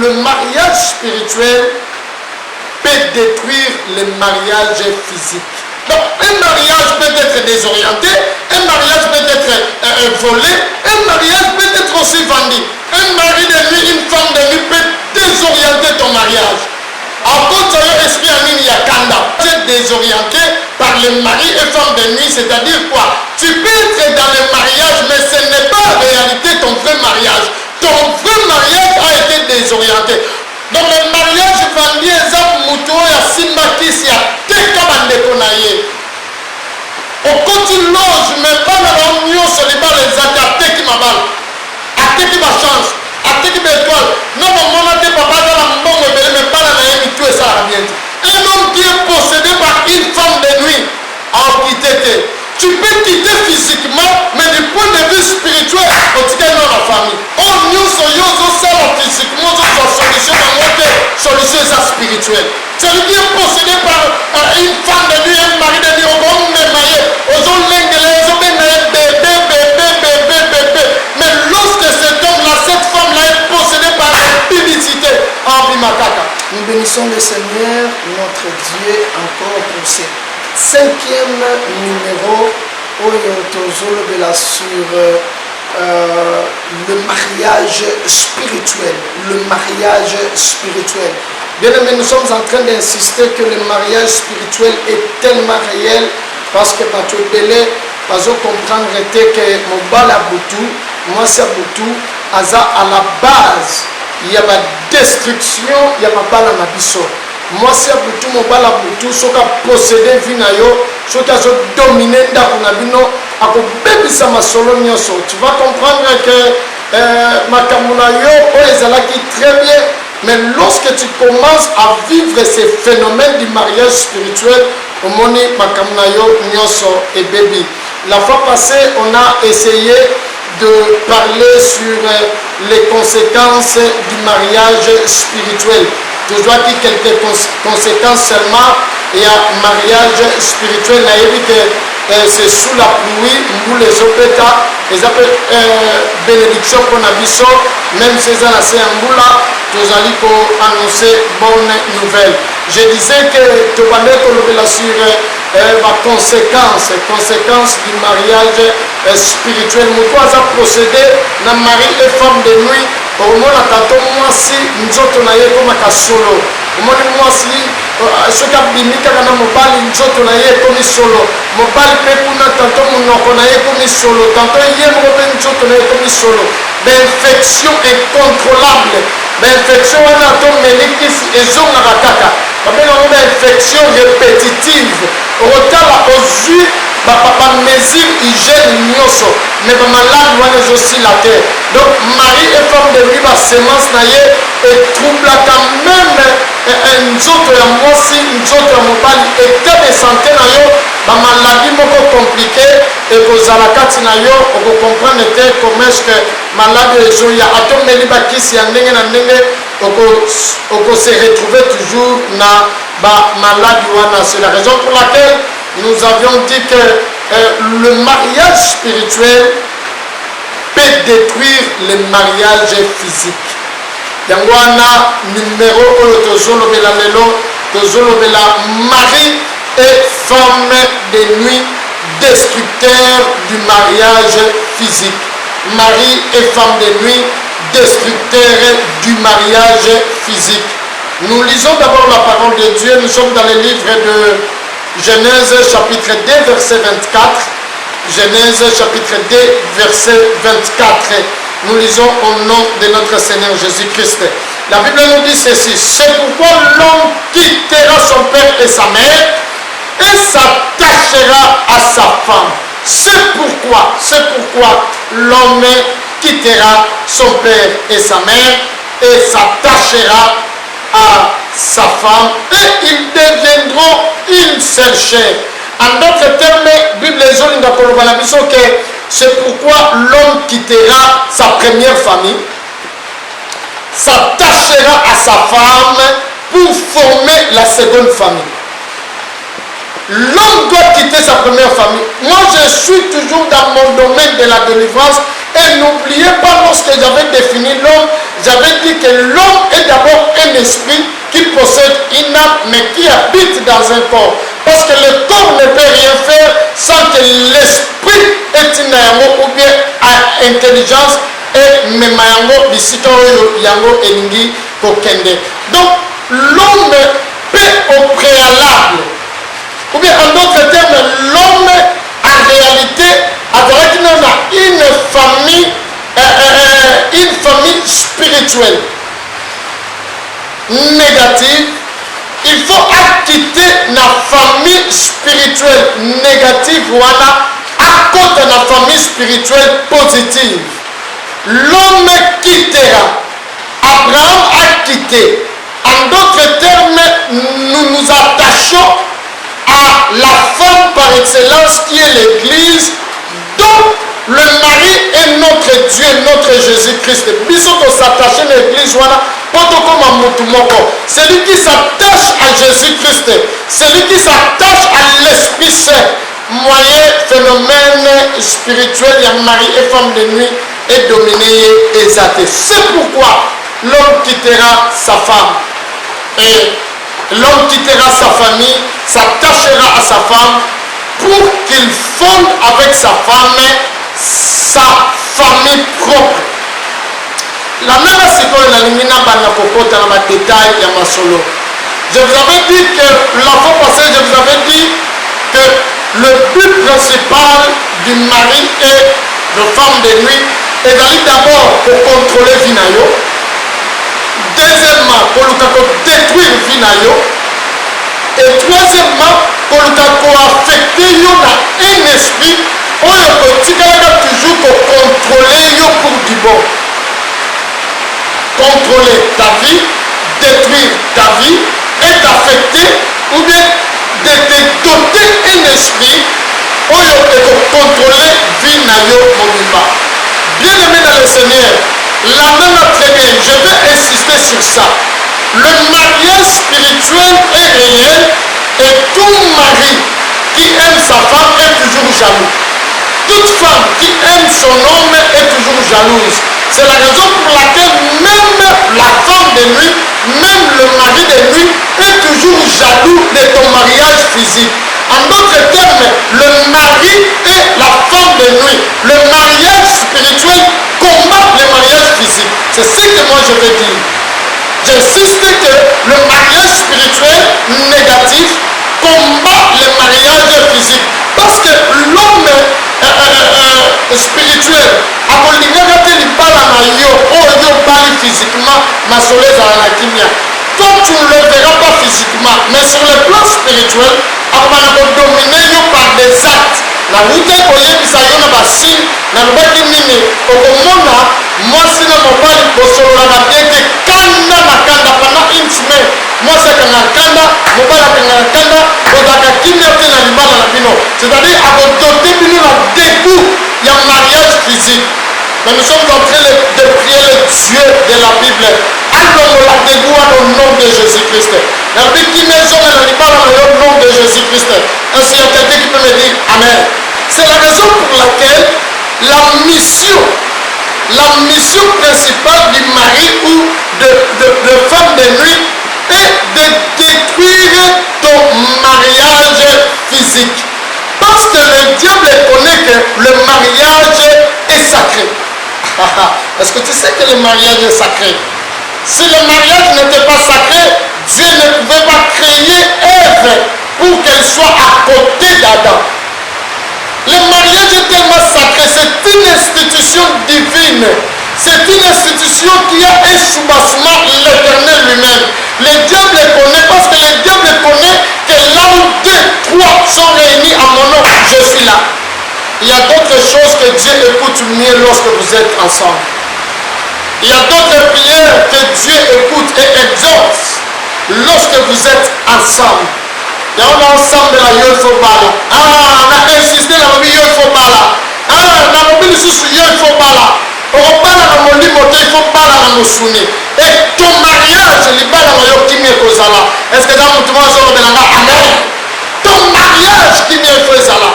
le mariage spirituel peut détruire le mariage physique. Donc, un mariage peut être désorienté, un mariage peut être volé, un mariage peut être aussi vendu. Un mari de nuit, une femme de nuit peut désorienter ton mariage. À cause de l'esprit en ligne, il y a Kanda. Tu es désorienté par les maris et femmes de nuit, c'est-à-dire quoi? Tu peux être dans le mariage, mais ce n'est pas en réalité ton vrai mariage. Ton vrai mariage a été désorienté. Donc le mariage vendu, exemple, Mouto, Simba, Kissia, Tekabande Konaye. Au côté loge, mais pas dans l'union sur les balles, les attaques qui m'abalent. Attaque qui ma chance. Attaque qui m'étoile. Non, mon maman, t'es papa dans la bombe, mais pas dans la haine, tout et ça à bien. Un homme qui est possédé par une femme de nuit, en quitté. Tu peux quitter physiquement, mais du point de vue spirituel, on dit que non, la famille. On nous sommes ça physiquement, on a solution dans notre solution spirituelle. Celui qui est possédé par une femme de nuit, un mari de nuit, on va me mailler, on va l'engueuler, on va bébé. Mais lorsque cet homme-là, cette femme-là est possédée par la publicité, en bimakaka. Nous bénissons le Seigneur, notre Dieu, encore pour cette 5e numéro sur le mariage spirituel. Le mariage spirituel. Bien aimé, nous sommes en train d'insister que le mariage spirituel est tellement réel parce que tu belé parce que comprendre que mon bal à Boutou, moi c'est Boutou, à la base, il y a ma destruction, il y a ma balle à Nabiso. Moi c'est Boutou, mon bal à Boutou, ce qui a possédé Vinayo, ce qui a dominé Ndakunabino, à bébisa ma solo nyoso. Tu vas comprendre que ma Kamunayo, qui très bien. Mais lorsque tu commences à vivre ces phénomènes du mariage spirituel, au moni Makamunayo nyoso et baby. La fois passée, on a essayé de parler sur les conséquences du mariage spirituel. Je dois dire quelques conséquences seulement. Il y a mariage spirituel, c'est sous la pluie, nous les opéta, les bénédiction qu'on a vu, même si c'est un boula, nous allons annoncer bonne nouvelle. Je disais que tu vas mettre sur la conséquence du mariage spirituel. Nous devons procéder dans mari et femme de nuit. Au moins, moi si nous autres comme un solo. Au moins, moi si ce qui a bimé quand mobile nous autres comme solo. Mobile peut qu'on a tantôt mon comme solo. Tantôt hier nous autres comme solo. L'infection incontrôlable. L'infection on a ton mélikis et zone à kaka. Une infection répétitive. Au retard aux yeux. Papa mesure hygiène nyoso mais pas malade loin aussi la terre. Donc mari et femme de nuit semence naie et trouble quand même un autre à moi si une autre à mobile état de santé naio ba maladie moko compliqué et que zalakati naio on peut comprendre comment est-ce que malade les ya atom meliba kisi ya ndenge na ndenge on se retrouver toujours na ba maladie wana. C'est la raison pour laquelle nous avions dit que le mariage spirituel peut détruire le mariage physique. Donc, on a numéro mari et femme de nuit, destructeur du mariage physique. Mari et femme de nuit, destructeur du mariage physique. Nous lisons d'abord la parole de Dieu. Nous sommes dans le livre de Genèse chapitre 2 verset 24. Genèse chapitre 2 verset 24. Nous lisons au nom de notre Seigneur Jésus-Christ. La Bible nous dit ceci: c'est pourquoi l'homme quittera son père et sa mère et s'attachera à sa femme. C'est pourquoi l'homme quittera son père et sa mère et s'attachera à sa femme et ils deviendront une seule chair. En d'autres termes, la Bible dit que c'est pourquoi l'homme quittera sa première famille, s'attachera à sa femme pour former la seconde famille. L'homme doit quitter sa première famille. Moi, je suis toujours dans mon domaine de la délivrance. Et n'oubliez pas, lorsque j'avais défini l'homme, j'avais dit que l'homme est esprit qui possède une âme, mais qui habite dans un corps. Parce que le corps ne peut rien faire sans que l'esprit ait une yango ou bien à intelligence et même yango bisika yango elingi kokende. Donc l'homme peut au préalable, ou bien en d'autres termes, l'homme en réalité a une famille spirituelle négative. Il faut acquitter la famille spirituelle négative wana à côté de la famille spirituelle positive. L'homme quittera. Abraham a quitté. En d'autres termes, nous nous attachons à la femme par excellence qui est l'Église, dont le mari est notre Dieu, notre Jésus-Christ. Bisoko s'attache à l'Église, voilà. Celui qui s'attache à Jésus-Christ, celui qui s'attache à l'Esprit Saint, moyen phénomène spirituel, il y a mari et femme de nuit est dominé et exalté. C'est pourquoi l'homme quittera sa femme. Et l'homme quittera sa famille, s'attachera à sa femme pour qu'il fonde avec sa femme sa famille propre. La même sikoyo na lingina bana kokota na détail ya masolo. Je vous avais dit que la fois passée, je vous avais dit que le but principal du mari et de femme de nuit est d'aller d'abord pour contrôler Vinayo. Deuxièmement, pour détruire Vinayo. Et troisièmement, pour affecter un esprit où il toujours pour contrôler pour du bon. Contrôler ta vie, détruire ta vie et t'affecter ou bien de te doter un esprit où il peut contrôler vie nayo mobimba. Bien aimé dans le Seigneur, la même très bien, je vais insister sur ça. Le mariage spirituel est réel et tout mari qui aime sa femme est toujours jaloux. Toute femme qui aime son homme est toujours jalouse. C'est la raison pour laquelle même la femme de nuit, même le mari de nuit est toujours jaloux de ton mariage physique. En d'autres termes, le mari et la femme de nuit, le mariage spirituel combat le mariage physique. C'est ce que moi je veux dire. J'insiste que le mariage spirituel négatif combat le mariage physique. Parce que l'homme spirituel akolingaka te libala na yo oyo bali physiquement masoleza na kimia. Toi tu ne le verras pas physiquement, mais sur le plan spirituel akobana kodomine yo par des actes. Na wuta koyebisa yo na basine na lobaki nini okomona mwasi na mobali bosololaka bien te kanda na kanda pendant une semaine. Mwasi akanga kanda, mobali akanga kanda, ozaka kimia te na libala na bino. C'est-à-dire akodote bino na dégoût il y a un mariage physique. Mais nous sommes en train de prier le Dieu de la Bible. Allons la dégoût au nom de Jésus-Christ. La Bible qui met sur le nom de Jésus-Christ. Est-ce qu'il y a quelqu'un qui peut me dire Amen? C'est la raison pour laquelle la mission principale du mari ou de femme de nuit est de détruire ton mariage physique. Parce que le diable connaît que le mariage est sacré. Est-ce que tu sais que le mariage est sacré? Si le mariage n'était pas sacré, Dieu ne pouvait pas créer Ève pour qu'elle soit à côté d'Adam. Le mariage est tellement sacré, c'est une institution divine. C'est une institution qui a un soubassement l'Éternel lui-même. Le diable connaît, parce que le diable connaît que là où 2, 3 sont réunis à mon nom, je suis là. Il y a d'autres choses que Dieu écoute mieux lorsque vous êtes ensemble. Il y a d'autres prières que Dieu écoute et exauce lorsque vous êtes ensemble. Il y a un ensemble de la Yofobala. Ah, on a insisté dans le Yofobala. Ah, dans le Yofobala. On parle dans mon lit, il faut parler dans mon souni. Et ton mariage, il parle dans mon kimie kozala. Est-ce que dans mon tour, Amen? Ton mariage, kimie kozala.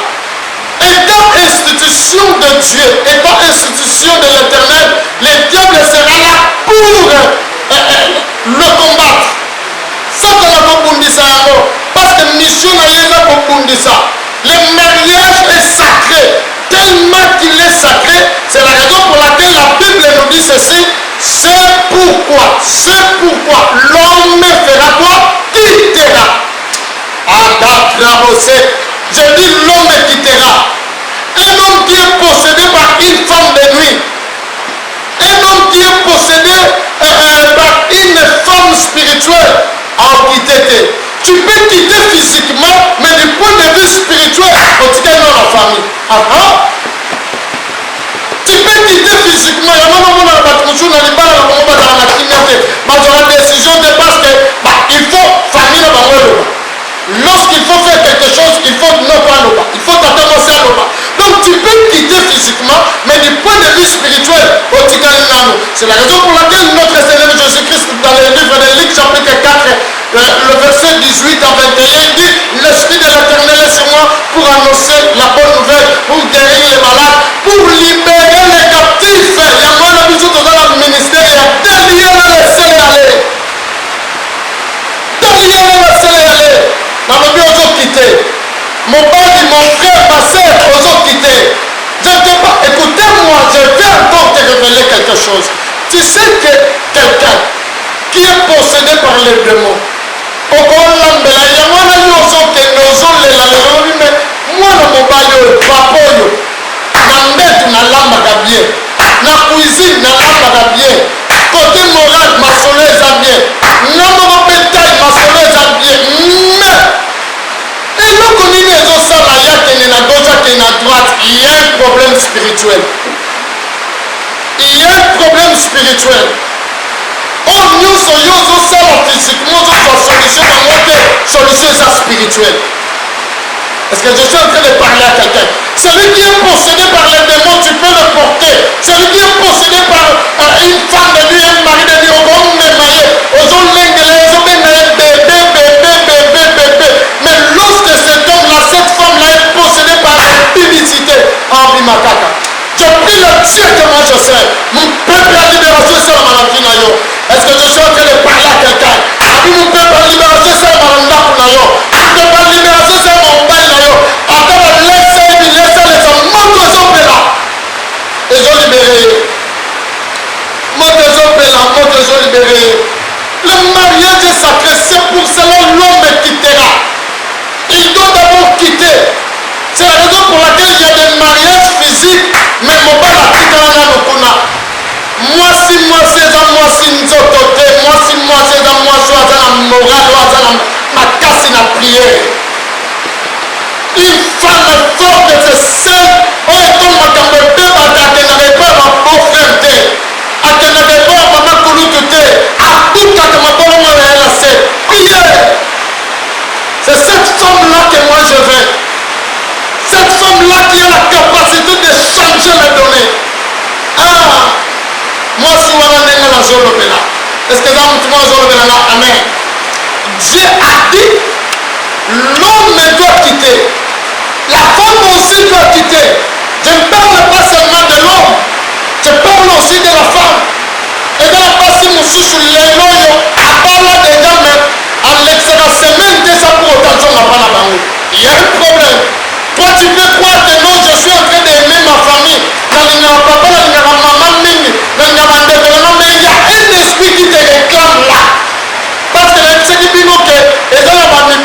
Étant institution de Dieu, étant institution de l'Éternel, le diable sera là pour le combattre. Kundisa. Le mariage est sacré. Tellement qu'il est sacré, c'est la raison pour laquelle la Bible nous dit ceci. C'est pourquoi l'homme fera quoi? Quittera. Je dis l'homme quittera. Un homme qui est possédé par une femme de nuit. Un homme qui est possédé par une femme spirituelle en quitté. Tu peux quitter physiquement, mais du point de vue spirituel, on dit qu'il y a dans la famille. Tu peux quitter physiquement, il y a une décision de parce qu'il faut famille. Lorsqu'il faut faire quelque chose, il faut ne pas le pas. Il faut t'attendre à l'eau. Donc tu peux quitter physiquement, mais du point de vue spirituel, c'est la raison pour laquelle notre Seigneur Jésus-Christ, dans le livre de Luc, chapitre 4, le verset 18 à 21, dit: l'Esprit de l'Éternel est sur moi pour annoncer la bonne nouvelle, pour guérir les malades, pour libérer les captifs. Il y a moins d'habitude dans le ministère, il y a des liens à laisser aller. Des liens à laisser aller. Dans le but, aux quittés. Mon père, mon frère, ma soeur, aux quittés. Je ne sais pas, écoutez-moi, je vais encore te révéler quelque chose. Tu sais que quelqu'un qui est possédé par les démons, moi, la cuisine, côté moral, ma soleil a bien. Non, bétail, ma soleil a bien. Mais, et nous connaissons ça, il y a à gauche, il y a à droite. Il y a un problème spirituel. Il y a un problème spirituel. Or, nous sommes ça physiquement, nous sommes solution spirituelle. Est-ce que je suis en train de parler à quelqu'un? Celui qui est possédé par les démons, tu peux le porter. Celui qui est possédé par une femme de Dieu, un mari de Dieu, on va me mailler. Mais lorsque cet homme-là, cette femme-là est possédée par la publicité, en bimakaka. Je prie le Dieu que moi je sais. Mon peuple a libération sur la maladie. Est-ce que je suis en train de parler à quelqu'un? Mon peuple a libération sur la maladie. Mon peuple a libération sur mon père. Attends, laissez les hommes. Moi, je suis là. Et je libéré. Moi, je suis libéré. Le mariage est sacré. C'est pour cela que l'homme quittera. Il doit d'abord quitter. C'est la raison pour laquelle il y a des mariages physiques, mais mon père a dit dans la Nokuna. Moi, si nzotote, moi, c'est dans moi, soit dans la morale, ma casse in la prière. Une femme forte, c'est celle, comme ma caméra, elle n'avait pas ma pauvre frère, elle n'avait pas ma maman Kouloutoute, à tout cas que ma pauvre mère, elle a fait. Prière. C'est cette femme-là que moi je veux. Cette femme-là qui a la capacité de changer les données. Moi, si on a la zone, est-ce que amen. Dieu a dit, l'homme doit quitter. La femme aussi doit quitter. Je ne parle pas seulement de l'homme, je parle aussi de la femme. Et dans la partie sur les loyaux, à part là des dames, en l'excellence, ça pour autant de n'a pas la banque. Il y a un problème. Toi, tu peux croire que non, je suis en train d'aimer ma famille. Mais il y a un esprit qui te réclame là. Parce que ce qui dit que et dans la côté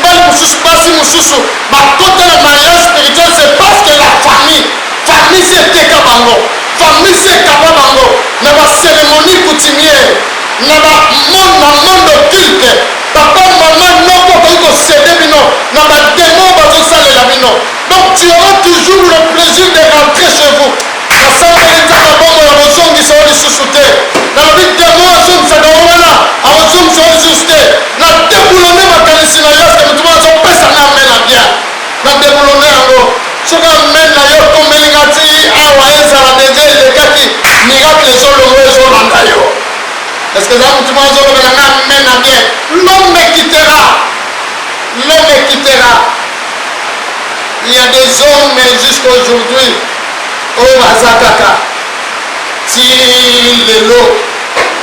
le mariage spirituel, c'est parce que la famille c'est Tekabango. Famille c'est Kababango. Dans la cérémonie coutumière, dans le monde culte, papa, maman, non, pour que céder bino, dans la démon, donc tu auras toujours le plaisir de rentrer chez vous. Dans la vie de moi, déboulonner ma qualité, que tu vas en passer à la bien. Dans déboulonner en haut. Ce qu'on amène d'ailleurs comme il a dit, miracle sur le réseau. Est-ce que tu vas en bien? L'homme quittera. L'homme quittera. Il y a des hommes jusqu'à aujourd'hui au Bazakaka. Si les lots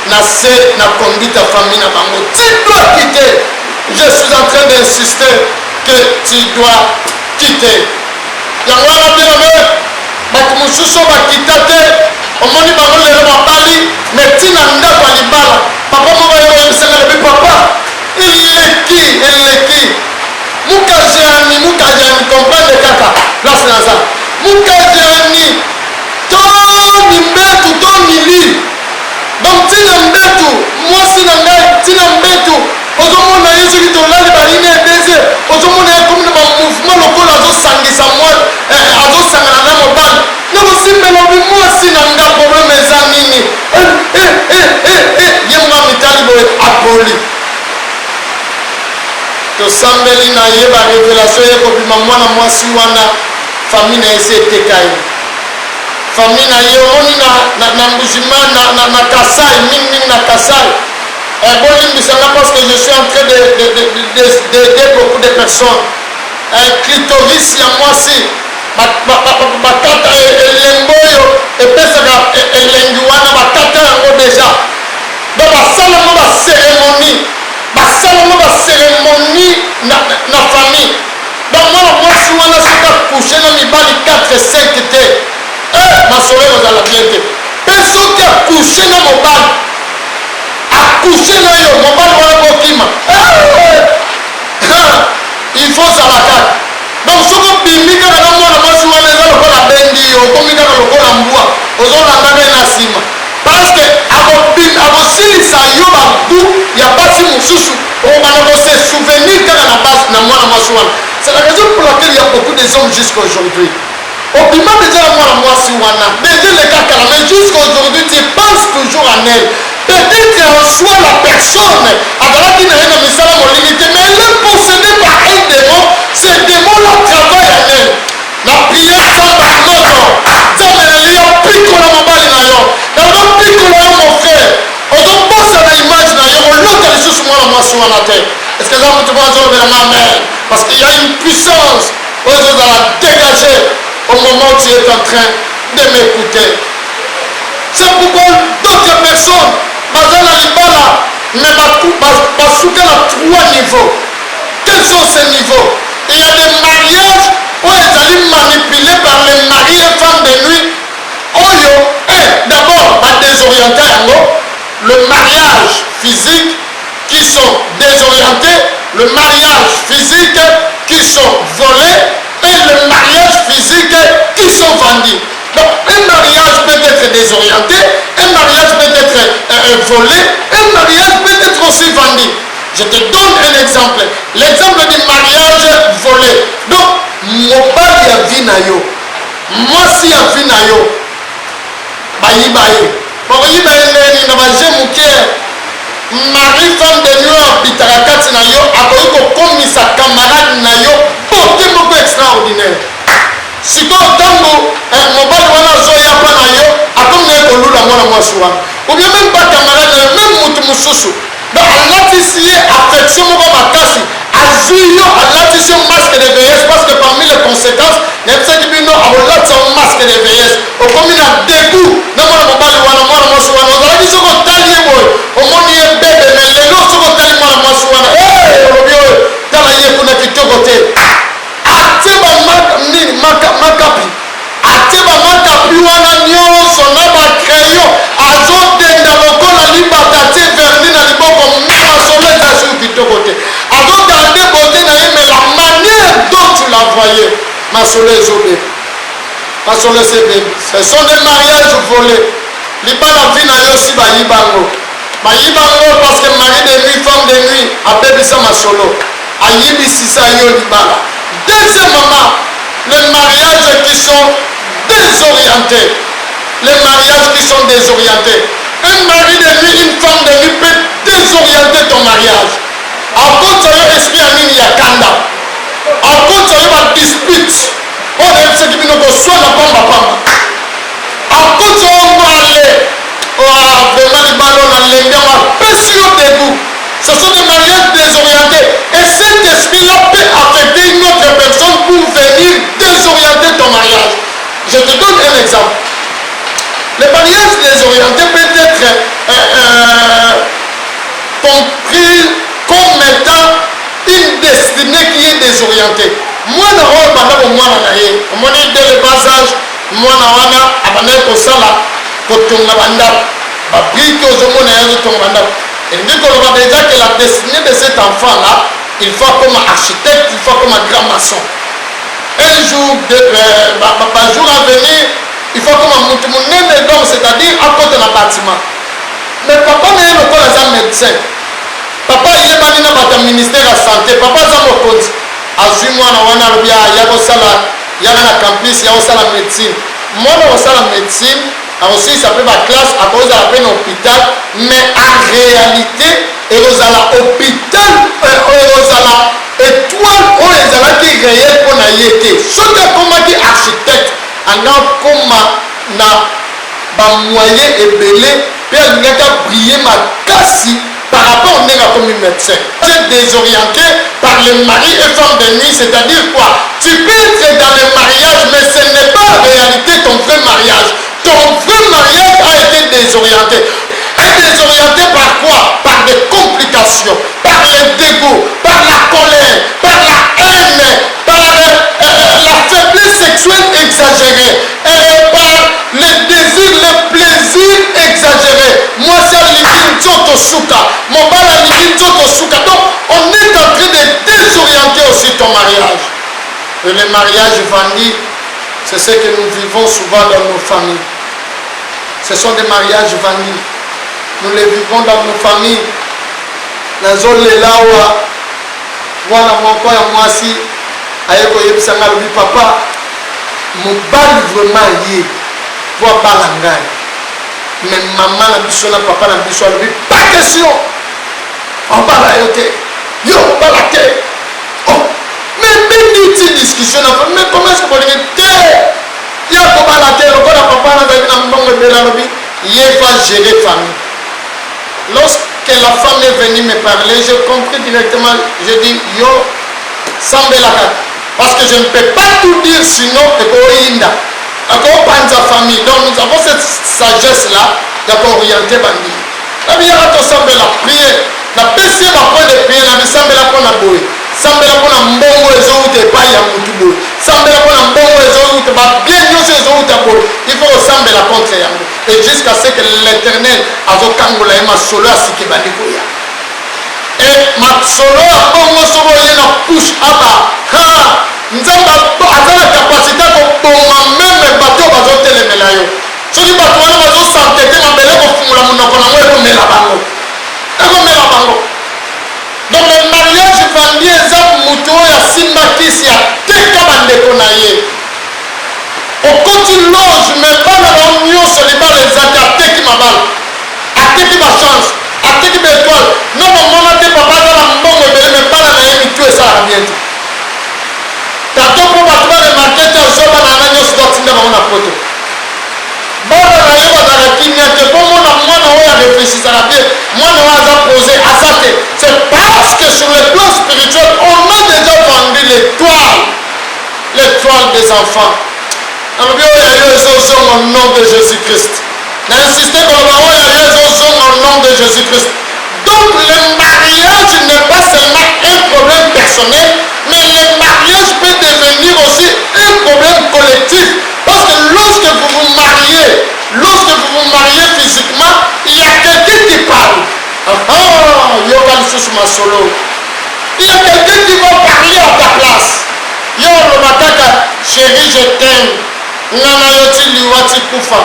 n'a conduit ta famille, tu dois quitter. Je suis en train d'insister que tu dois quitter. Yango wana bien bato mosusu bakita te omoni bango lelo babali me ntina ndako ya libala papa moko yoyebisaka lobi papa eleki mukajani comprendre kaka place naza mukajani to mimbetu to mili donc ntina mbetu mwasi na ngai ntina mbetu ozomona ye soki tolali balini edese ozomona ye komi na bamouvement lokola azosangisa azosangana na mobali nakosimelobi mwasi na nga probleme eza nini ye mwa mitali boye apoli tosambeli na ye barevelation ye kobima mwana mwasi wana fami na ye se eteka ye fami na ye omoni na mbujima na kasai mingimingi na kasai bolimbisanga parce que je suis en train d'aider beaucoup de personnes clitoris ya mwasi bakata elembo oyo epesaka elengi wana bakata yango deja donc basalango bacérémonie na famille donc mwana mwasi wana soki akushe na mibali 4-5 te masolo ozala bien te mpe soki akushe na mobali akushe na yo mobali wana kokima il faut zala kaka donc soki obimi kaka na mwana mwasi wana eza lokola bendi yo okomi kaka lokola mbwa ozolanda nde na nsima parce que akosilisa yo babu ya basi mosusu okobanda kose souvenir kaka na mwana mwasi wana c'est la raison pour laquelle il y a beaucoup des hommes jusqu'à aujourd'hui obima déjà na mwana mwasi wana déjà le cas kala mais jusqu'à aujourd'hui tu penses toujours en elle peut-être en soi la personne azalaki na ye na misala molili te mais elle est possédée par un démon ce démon là travaille en elle na prière nzambe moto nzambe na yo pikola mobali na yo nazopikola yo mon frère ozoposa na image na yo olota lisusu mwana mwasi wana te est-ce que eza moto mpo azolobelanga amen parce qu'il y a une puissance oyo ezozala dégagée au moment où tu es en train de m'écouter c'est pourquoi d'autres personnes baza na libala mais basuka na 3 niveaux. Quels sont ces niveaux? Il y a des mariages où ils allaient manipuler par les maris et femmes de nuit. Oyo est d'abord désorienté. Le mariage physique qui sont désorientés, le mariage physique qui sont volés et le mariage physique qui sont vendus. Donc un mariage peut être désorienté, un mariage peut être volé, un mariage peut être aussi vendu. Je te donne un exemple. L'exemple du mariage volé. Donc, mobali ya vie na yo, mwasi ya vie na yo, bayiba ye. Bayiba ye ndeni na baje muke. Mari femme de nuit habitaka kati na yo, akoki kokomisa camarade na yo, porte moko extraordinaire. Sikoyo ntango mobali wana azoya mpa na yo, akomi na ye kolula mwana mwasi wana. Ou bien même pas camarade na yo, même mutu mosusu. Donc alatisi ye affection moko makasi azwi yo alatisi yo masque de vieillesse parce que parmi les conséquences nayebisaki bino akolatisa yo masque de vieillesse okomi na dégoût na mwana mobali wana mwana mwasi wana ozalaki soki otali ye boye omoni ye bebe me lelo soki otali mwana mwasi wana olobi oyo tala ye kuna kitoko te atie makapi atie bamakapi wana nyonso na bacrayon azodenda lokola libata tie verni na liboko masolo eza sur kitoko te azogande bote na ye mais la manière dont tu la voyais masolo ezobeba masolo ezebeba ce sont des mariages volés libala vi na yo si bayibango parce que mari de nuit femme de nuit abebisa masolo ayibisisa yo libala. Deuxièmement, les mariages qui sont désorientés. Les mariages qui sont désorientés. Un mari de nuit, une femme de nuit peut désorienter ton mariage. À cause de l'esprit en ligne, il y a Kanda. À cause de la dispute, on aime ce qui nous soit la pamba. À cause de vraiment les ballons dans les gamins, personne au dégoût. Ce sont des mariages désorientés. Et cet esprit-là peut affecter une autre personne pour venir désorienter ton mariage. Je te donne un exemple. Le mariage désorienté peut être compris comme étant une destinée qui est désorientée. mwana oyo banda bomwana na ye omoni dès le bas âge mwana wana abandaki kosala kotonga bandako babrike ozomona ye azotonga bandako elingi koloba déjà que la destinée de cet enfant là il faut comme architecte, il faut comme grand maçon. Un jour à venir il faut comme un donc c'est-à-dire à côté de la bâtiment. Mais papa n'est pas un médecin. Papa il est pas dans le ministère de la santé. Papa est un mokonzi. Azui mwana wana lobia ya kosala ya na campus ya kosala médecine. Mwana kosala médecine aussi ça peut être classe à cause de la peine hôpital mais en réalité et aux à l'hôpital aux à la étoile où les ala qui réel pour na yété. Soki comme qui architecte en comme na ba moyen ebelé puis ngaka briller ma kasi par rapport au nègre comme médecin. Tu es désorienté par les maris et femmes de nuit, c'est-à-dire quoi? Tu peux être dans le mariage, mais ce n'est pas en réalité ton vrai mariage. Ton vrai mariage a été désorienté. Et désorienté par quoi? Par des complications, par les dégoûts, par la colère, par la haine, par la faiblesse sexuelle exagérée, et par les désirs, les plaisirs exagérés. Moi, ça mon bal a donc on est en train de désorienter aussi ton mariage. Et le mariage vendus, c'est ce que nous vivons souvent dans nos familles. Ce sont des mariages vendus. Nous les vivons dans nos familles. Dans les lawa, voilà mon père et moi aussi, ayeko yebisanga lobi papa, mon bal vraiment yé, pour balangai. Mais maman la biso na papa la biso lobi pas question. On parle à yoté. Yo, on parle à té. Oh, mais une petite discussion, mais comment est-ce que vous dites té? Il y a pas la té, le papa na dans mbongo bela lobi, il va gérer famille. Lorsque la femme est venue me parler, j'ai compris directement, j'ai dit yo, semble la carte. Parce que je ne peux pas tout dire sinon et inda. Encore pas sa famille. Donc nous avons cette sagesse-là d'orienter Bandi. La vie a semble la prière. La deuxième après de prière, la vie semble la qu'on a boué. Semble la qu'on a mbongo et zo te pas ya mutubo. Semble la qu'on a mbongo et zo te pas bien yo se zo te boué. Il faut ressembler la contre yango. Et jusqu'à ce que l'Éternel a zo kangola et ma solo a siki Bandi koya. Et ma solo a bongo solo yena push aba. Ha! Nzamba azala capacité koboma même bato bazotelemela yo soki bato wana bazosantete mabele kofungola monoko nango ekomela bango donc le mariage vandi eza moto oyo asimbakisi ateka bandeko na ye okoti loge me bana bao nyonso libala eza te ateki mabala ateki bachance ateki baétoile no bomona te papa aza na mbongo ebele me bana na ye mitu esalaka bien te tato mpo bato baremarke te ozobana na nyonso dotinda bango na poto bana na ye bazala kimia te mpo mona mwana oyo arefléchisaka bien mwana oyo aza posé aza te c'est parce que sur le plan spirituel on a déjà vendu l'étoile des enfants alobi oyo yayo ezozonga au nom de Jésus Christ na insiste koloba oyo yayo ezozonga au nom de Jésus Christ. Donc le mariage n'est pas seulement un problème personnel, mais le mariage peut devenir aussi un problème collectif. Parce que lorsque vous vous mariez physiquement, il y a quelqu'un qui parle. Il y a quelqu'un qui va parler à ta place. Yo le mataka, chérie, je t'aime. Nana yoti liwati kufa.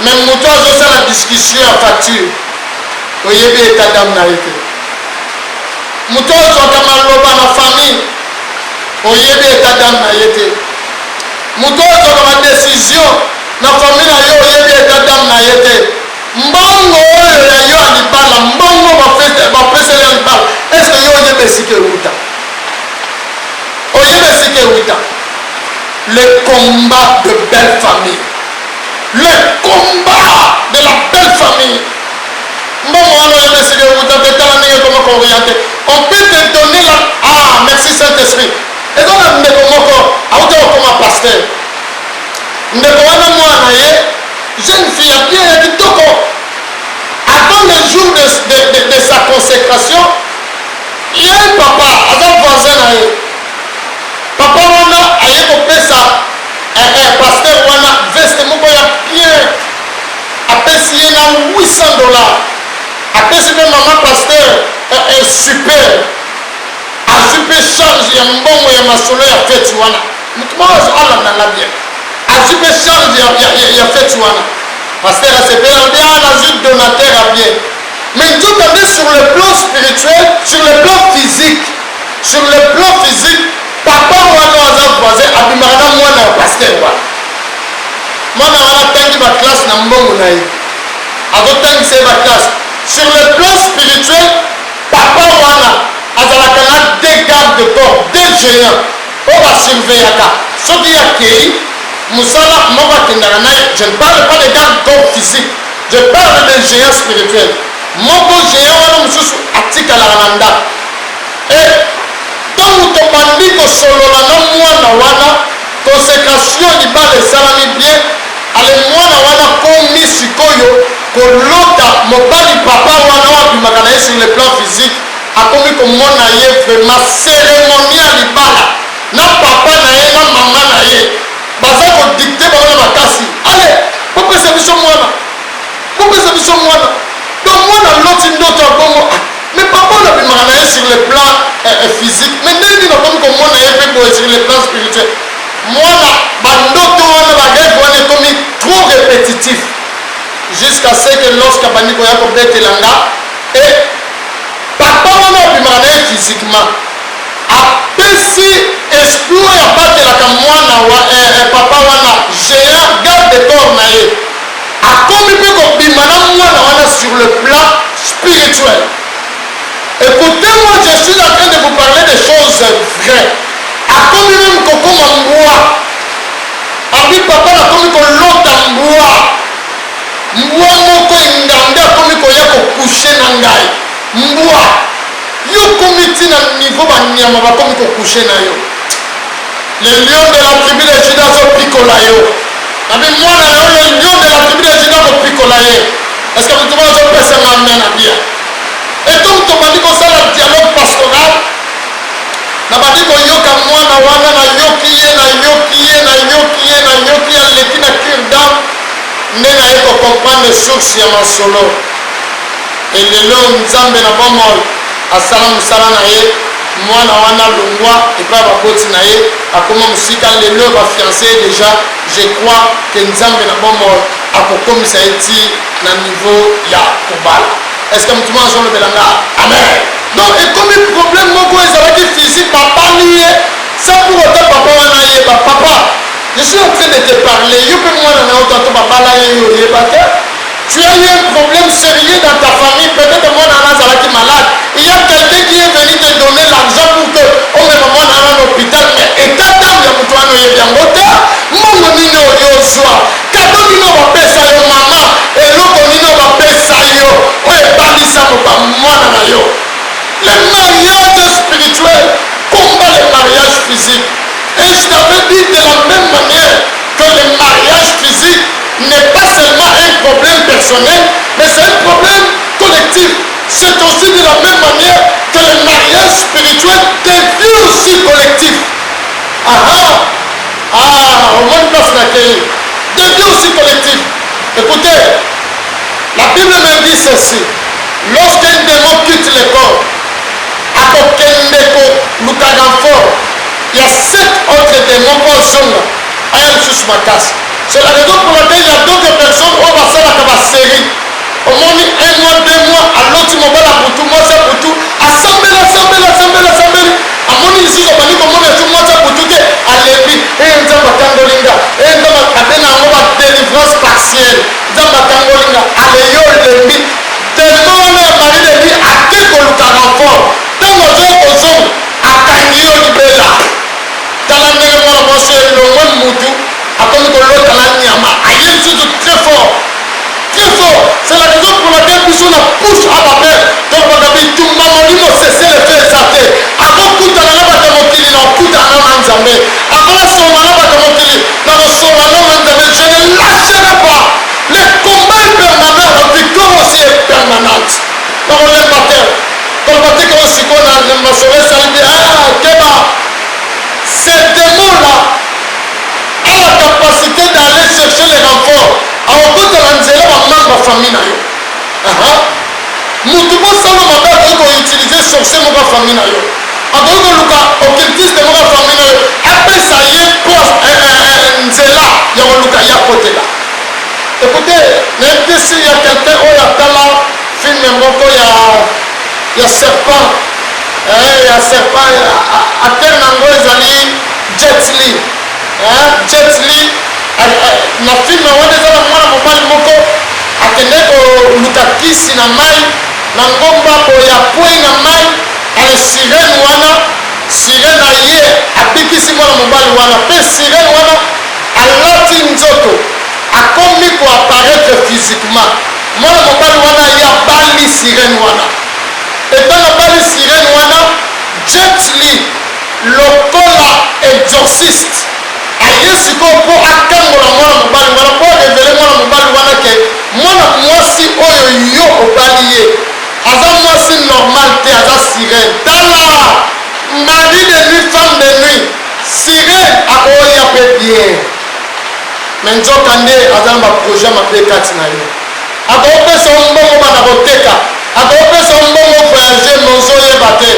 Mais mouto ça la discussion à facture. Oyebi état d'âme na été. Moto ozwaka maloba na famille. Oyebi état d'âme na été. Moto ozwaka ma décision na famille na yo oyebi état d'âme na été. Mbongo oyo ya yo alibala, mbongo bapeseli alibala. Est-ce que yo oyebi esika euta? Oyebi esika euta? Le combat de belle famille. Le combat de la belle famille. On peut te donner la... Ah, merci Saint-Esprit. Et donc, on comme un pasteur. Jeune fille, avant le jour de sa consécration, il y a un papa, un voisin. Papa, on $100. Apesi mpe mama pasteur super azwi mpe charge ya mbongo ya masolo ya feti wana motu moko alandanga bien azwi mpe charge ya feti wana pasteur asepela bien azwi donateur ya bien mais nzokande sur le plan spirituel sur le plan physique papa wana aza voisin abimaka na mwana ya pasteur wana mwana wana atangi baklasse na mbongo na ye azotangisa ye baklasse sur le plan spirituel papa wana azalaka na deux gardes de corps deux géants oyo basurveillaka soki akei mosala moko akendaka na ye je ne parle pas de garde corps physique je parle de géant spirituel moko géant wana mosusu atikalaka na ndako e ntango tobandi kosolola na mwana wana consécration libala esalami bien ale mwana wana komi sikoyo kolota mobali papa wana wabimaka na ye sur le plan physique akomi komona ye vraiment cérémonie ya libala na papa na ye na mama na ye baza kodikte bango na makasi ale bopesa biso mwana donc mwana loti ndoto ya bongo mais papa on abimaka na ye sur le plan physique mais ndenge nakomi komona ye mpe boye sur le plan spirituel mwana bandoto wana barêve wana ekomi trop répétitif jusqu'à ce que lorsque abandi koya kobetelanga e papa wana abimaka na ye physiquement apesi esprit oyo abatelaka mwana papa wana géant garde de corps na ye akomi mpe kobima na mwana wana sur le plan spirituel. Écoutez-moi, je suis en train de vous parler des choses vraies. Akomi même kokoma mbwa abi papa nakomi kolota mbwa moko inganga akomi koya kokushe na ngai mbwa yo komi ntina niveau banyama bakomi kokushe na yo le lion de la tribu de Juda azopikola yo abi mwana na yo le lion de la tribu de Juda akopikola ye est ce que moto bazopesanga amen na bien etongo tobandi kosala dialogue pastoral nabandi koyoka mwana wana nayoki ye aleki na cure d'âme nde naye kokomprendre source ya masolo elelo nzambe na bomoi asala mosala na ye mwana wana longwa epai baboti na ye akoma mosika lelo bafiance ye déjà je crois ke nzambe na bomoi akokomisa ye ti na niveau ya kobala est ce que motu moko azolobelanga amen donc ekomi problème moko ezalaki physique babali ye sans pour autant papa wana yeba papa je suis en train de te parler yo mpe mwana na yo tato babala ye yo oyeba te tu as eu un problème sérieux dans ta famille peut-être mwana wana azalaki malade il y a quelqu'un qui est venu te donner l'argent pour que omema mwana wana na hôpital mais état d'âme ya moto wana oyebi yango te mbongo nini oyo ozwa kado nini bapesa yo mama eloko nini bapesa yo oyo ebalisa mwana na yo. Le mariage spirituel combat le mariage physique. Et je t'avais dit de la même manière que le mariage physique n'est pas seulement un problème personnel, mais c'est un problème collectif. C'est aussi de la même manière que le mariage spirituel devient aussi collectif. Au moins place d'accueil. Devient aussi collectif. Écoutez, la Bible me dit ceci. Lorsqu'un démon quitte le corps, akokendeko lukaka fort il y a 7 autres démons ozonga aya lisusu makasi c'est la raison pour laquelle il y a d'autres personnes oyo basalaka basérie omoni 1 mois 2 mois aloti mobala butu mwasi butu asambeli amoni lisusu abandi komona esu mwasi butu te alebi nzambe atangolinga nzambe abena yango badélivrance partielle nzambe atangolinga aleyo olembi tellement wana ya marilebi ake kolukaka fort ntango ozoya kozonga akangi yo libela tala ndenge mwana mwasi elongwe mutu akomi kolotala nyama aye lisusu très fort c'est la raison pour laquelle biso na pousse a bape tolobaka bitumba molimo sese lefe eza te akokutana na bato mokili na okutana na nzambe akolasonga na bato mokili na kosonga na nzambe je ne lâcherai pas le combat est permanent la victoire aussi est permanente nakolemba te kolbatiki oyo sikoyo na masolo esali keba ces démons là a la capacité d'aller chercher les renforts akokotela nzela bamambre famille na yo mutu mosala mabe akoki koutilize sorcier moko ya famille na yo, akoki koluka occultiste moko ya famille na yo, apesa ye nzela ya koluka ya kotela. Écoutez, nayebi te si ya quelqu'un oyo atala filme moko ya serpent, ya serpent acteur nango ezali Jet Li. Jet Li na filme wana eza na mwana mobali moko akende koluka kisi na mai na ngomba boya pwei na mai, ale sirene wana, sirene na ye abikisi mwana mobali wana, mpe sirene wana alati nzoto akomi koapparaître physiquement. Mwana mobali wana ye abali sirene wana, etant abali sirene wana, Jet Li lokola exorciste aye sikoyo mpo akangola mwana mobali wana, mpo arevele mwana mobali wana ke mwana mwasi oyo yo obali ye aza mwasi normal te, aza sirene. Tala mari de nuit, femme de nuit, sirene akoya mpe bien, me nzoka nde aza na baprojet mabe kati na yo. Akopesa mbongo bana koteka, akopesa mbongo voyage nozoyeba te,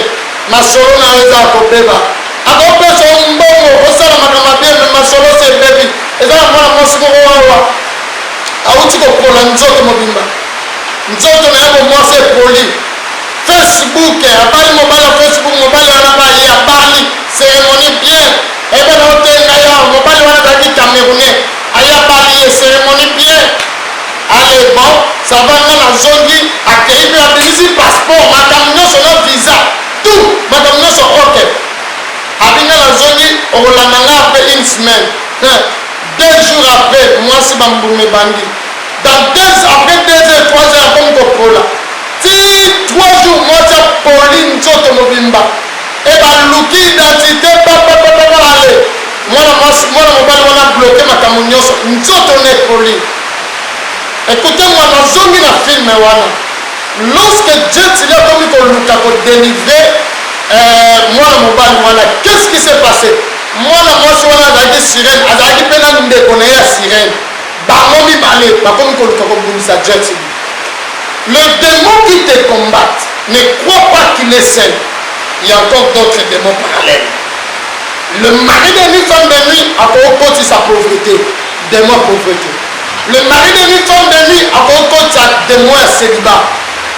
masolo na yo eza kobeba. Akopesa mbongo osala makambo mabe, me masolo se ebebi. Eza na mwana mwasi moko wawa awuti kopola nzoto mobimba, nzoto na ye bomwasi epoli. Facebook abali mobali ya Facebook, mobali wana baye abali cérémonie bien, ebena otenga ya mobali wana azalaki camerounais, aye abali ye cérémonie bien. Allez bon, ça va nga nazongi akei mpe abimisi passeport, makambo nyonso na visa tout, makambo nyonso ok. Abinga nazongi okolanda nga après une semaine, 2 jours après mwasi bambuma ebandi, après 2 heures 3 heures akomi kopola ti 3 jours mwasi apoli nzoto mobimba ebaluki identité ale mwana mobali wana bloke makambo nyonso, nzoto na epoli. Écoutez-moi, nazongi na filme wana, lorsque Jet Li akomi koluka kodélivrer mwana mobali wana, qu'est-ce qui s'est passé? Mwana mwasi wana azalaki sirene, azalaki mpe na ndeko na ye ya sirene, bango mibale bakomi koluka kobundisa Jet Li. Le démon qui te combatte, ne crois pas qu'il est seul, il y a encore d'autres démons parallèles. Le mari de nuit, femme de nuit akokoti sa pauvreté, démon pauvreté. Le mari de nuit, femme de nuit akokoti sa démon ya célibat.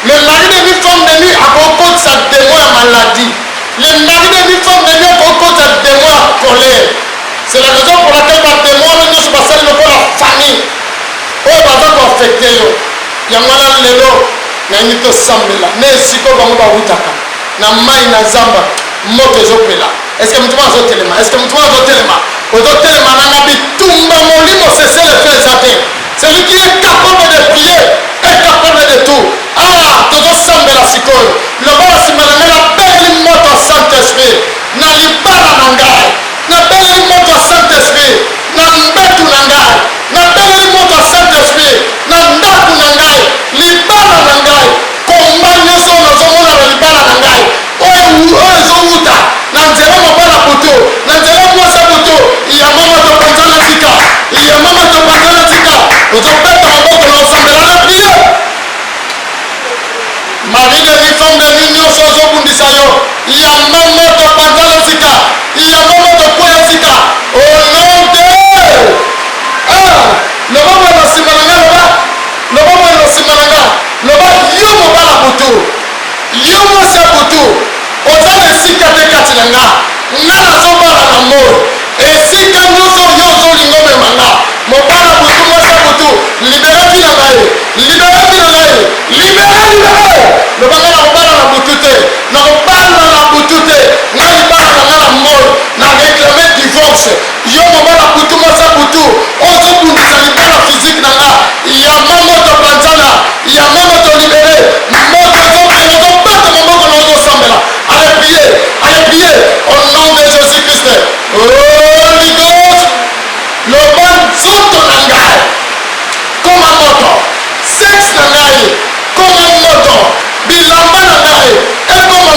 Le mari de nuit, femme de nuit akokoti sa démon ya maladie. Le mari de nuit, femme de nuit akokoti sa démon ya colère. C'est la raison pour laquelle ma démon nyonso basali lokola famille oyo baza koaffecte yo. Yango wana lelo nayebi tosambela na esika bango bawutaka na mai na zamba moto ezopela. Est-ce que mutu azotelema? Est-ce que mutu azotelema? Ozotelema nanga bitumba molimo cessez le feu eza te. Celui qui est capable de prier est capable de tout. Tozosambela sikoyo lokola nsima na ngai nabeleli moto ya Saint-Esprit na libala na ngai, nabeleli moto ya Saint-Esprit na mbetu na ngai, nabeleli moto ya Saint-Esprit na ndako na ngai, libala na ngai, komba nyonso nazomona na libala na ngai oyo ezowuta na nzela mobala butu, na nzela mwasa butu, ya mama topanzana tika, ya mama topanzana tika, ozobeta maboko na osambela na prie. Mari de nuit, femme de nuit nyonso ozobundisa yo, ya mama topanzana tika, ya mama tokwea tika, au nom de loba na nsima na ngai, loba na nsima na ngai, loba yo mobala butu, yo mwasi ya butu, oza na esika te kati na nga, nga nazobala na moi, esika nyonso yo ozolinga omema nga, mobala butu, mwasi ya butu, liberaki na ngai, liberaki na ngai, libere loba nga na kobala na butu te, na kobala na butu te, nga libala na nga na moi, na réclame divorce. Yo mobala butu, mwasi ya butu, ozobundisa libala physique na nga, ya mama topanzana, ya mama tolibere, moto ezobeta maboko na ozosambela. Allez prier au nom de Jésus-Christ. Holy Ghost, loba nzoto na ngai koma moto, sexe na ngai koma moto, bilamba na ngai ekoma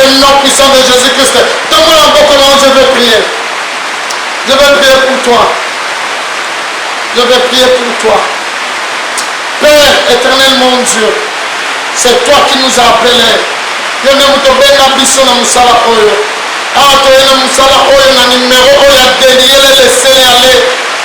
le nom puissant de Jésus-Christ. Donne-moi un beau comment je veux prier. Je vais prier pour toi. Je vais prier pour toi. Père éternel, mon Dieu, c'est toi qui nous as appelés. Yo ne mutobenga biso na musala oyo. Awa toyena musala oyo na numéro oyo ya délier laisser aller.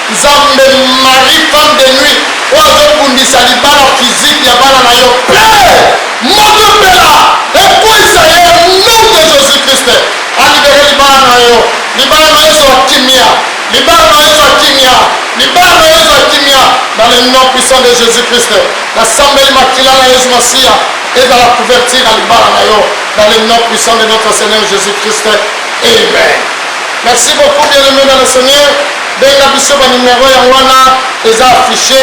Nzambe mari femme de nuit. Oyo kundisa libala physique ya bana na yo. Père, motopela. Épouse ya nom de Jésus-Christ. Alibere libala na yo. Libala na yo so kimia. Libala na yo so kimia. Libala na yo so kimia. Dans le nom puissant de Jésus-Christ. L'assemblée makila na Yesu Masia. Et dans la couverture à l'Ibara, dans le nom puissant de notre Seigneur Jésus-Christ. Amen. Merci beaucoup, bien-aimés dans le Seigneur. Benga biso ba numéro ya wana est affiché.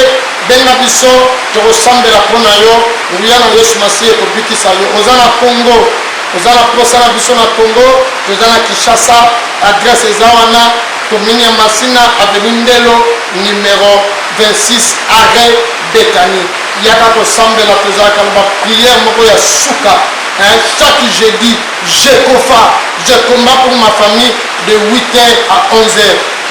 Benga biso te ressemble la ponayo. Nguya na Yesu Masiye ko bikisa yo. Ozana Congo. Ozana prosana biso na Congo. Ozana Kinshasa. Adresse ezawana. Commune ya Masina avenue Ndelo numéro 26 arrêt Bethany. Yaka kosambela tozalaka na prière moko ya suka. Chaque jeudi, je combat pour ma famille de 8h à 11h.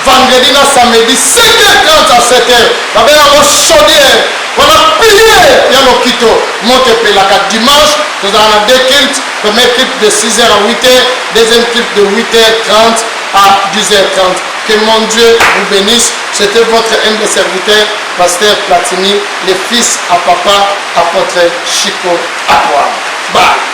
Vendredi na samedi 5h30 à 7h. Babela mo chaudière. On a prié ya lokito. Monte pelaka dimanche, nous avons deux cultes. Premier culte de 6h à 8h, deuxième culte de 8h30 à 10h30. Que mon Dieu vous bénisse. C'était votre humble serviteur, Pasteur Platini, le fils à papa, apôtre Chico Apoa. Bye.